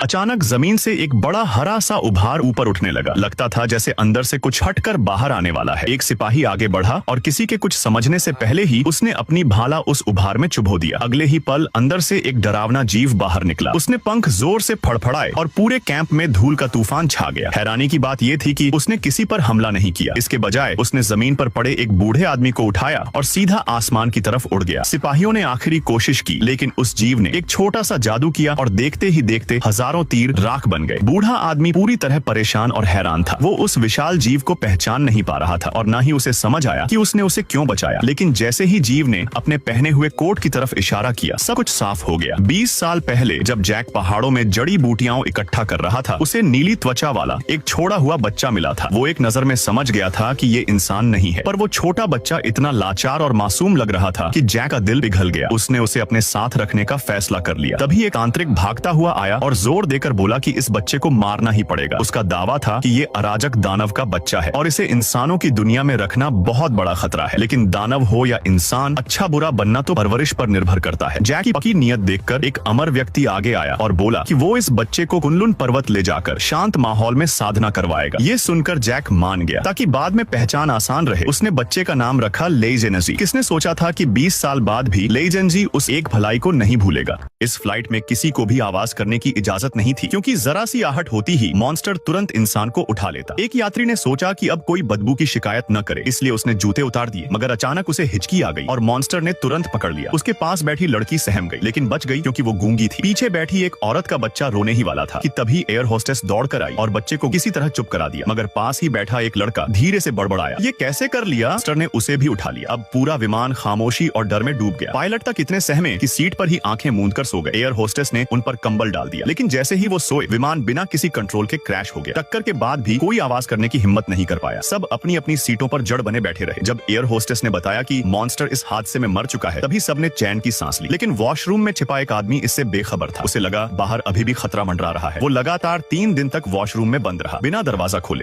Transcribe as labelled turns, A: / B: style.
A: अचानक जमीन से एक बड़ा हरा सा उभार ऊपर उठने लगा। लगता था जैसे अंदर से कुछ हटकर बाहर आने वाला है। एक सिपाही आगे बढ़ा और किसी के कुछ समझने से पहले ही उसने अपनी भाला उस उभार में चुभो दिया। अगले ही पल अंदर से एक डरावना जीव बाहर निकला। उसने पंख जोर से फड़फड़ाए और पूरे कैंप में धूल का तूफान छा गया। हैरानी की बात यह थी कि उसने किसी पर हमला नहीं किया। इसके बजाय उसने जमीन पर पड़े एक बूढ़े आदमी को उठाया और सीधा आसमान की तरफ उड़ गया। सिपाहियों ने आखिरी कोशिश की, लेकिन उस जीव ने एक छोटा सा जादू किया और देखते ही देखते हजारों तीर राख बन गए। बूढ़ा आदमी पूरी तरह परेशान और हैरान था। वो उस विशाल जीव को पहचान नहीं पा रहा था और न ही उसे समझ आया कि उसने उसे क्यों बचाया। लेकिन जैसे ही जीव ने अपने पहने हुए कोट की तरफ इशारा किया, सब कुछ साफ हो गया। 20 साल पहले जब जैक पहाड़ों में जड़ी बूटियां इकट्ठा कर रहा था, उसे नीली त्वचा वाला एक छोड़ा हुआ बच्चा मिला था। वो एक नजर में समझ गया था कि ये इंसान नहीं है, पर वो छोटा बच्चा इतना लाचार और मासूम लग रहा था कि जैक का दिल पिघल गया। उसने उसे अपने साथ रखने का फैसला कर लिया। तभी एक तांत्रिक भागता हुआ आया और जोर देकर बोला कि इस बच्चे को मारना ही पड़ेगा। उसका दावा था कि ये अराजक दानव का बच्चा है और इसे इंसानों की दुनिया में रखना बहुत बड़ा खतरा है। लेकिन दानव हो या इंसान, अच्छा बुरा बनना तो परवरिश पर निर्भर करता है। जैक की पक्की नियत देखकर एक अमर व्यक्ति आगे आया और बोला कि वो इस बच्चे को कुनलुन पर्वत ले जाकर शांत माहौल में साधना करवाएगा। ये सुनकर जैक मान गया ताकि बाद में पहचान आसान रहे। उसने बच्चे का नाम रखा लेइजेनजी। किसने सोचा था कि 20 साल बाद भी लेइजेनजी उस एक भलाई को नहीं भूलेगा। इस फ्लाइट में किसी को भी आवाज करने की इजाजत नहीं थी, क्योंकि जरा सी आहट होती ही मॉन्स्टर तुरंत इंसान को उठा लेता। एक यात्री ने सोचा कि अब कोई बदबू की शिकायत न करे, इसलिए उसने जूते उतार दिए। मगर अचानक उसे हिचकी आ गई और मॉन्स्टर ने तुरंत पकड़ लिया। उसके पास बैठी लड़की सहम गई, लेकिन बच गई क्योंकि वो गूंगी थी। पीछे बैठी एक औरत का बच्चा रोने ही वाला था कि तभी एयर होस्टेस दौड़ कर आई और बच्चे को किसी तरह चुप करा दिया। मगर पास ही बैठा एक लड़का धीरे से बड़बड़ाया, ये कैसे कर लिया? मॉन्स्टर ने उसे भी उठा लिया। अब पूरा विमान खामोशी और डर में डूब गया। पायलट तक इतने सहमे कि सीट पर ही आंखें मूंदकर सो गए। एयर होस्टेस ने उन पर कंबल डाल दिया, लेकिन जैसे ही वो सोए, विमान बिना किसी कंट्रोल के क्रैश हो गया। टक्कर के बाद भी कोई आवाज करने की हिम्मत नहीं कर पाया। सब अपनी अपनी सीटों पर जड़ बने बैठे रहे। जब एयर होस्टेस ने बताया कि मॉन्स्टर इस हादसे में मर चुका है, तभी सबने चैन की सांस ली। लेकिन वॉशरूम में छिपा एक आदमी इससे बेखबर था। उसे लगा बाहर अभी भी खतरा मंडरा रहा है। वो लगातार 3 दिन तक वॉशरूम में बंद रहा, बिना दरवाजा खोले।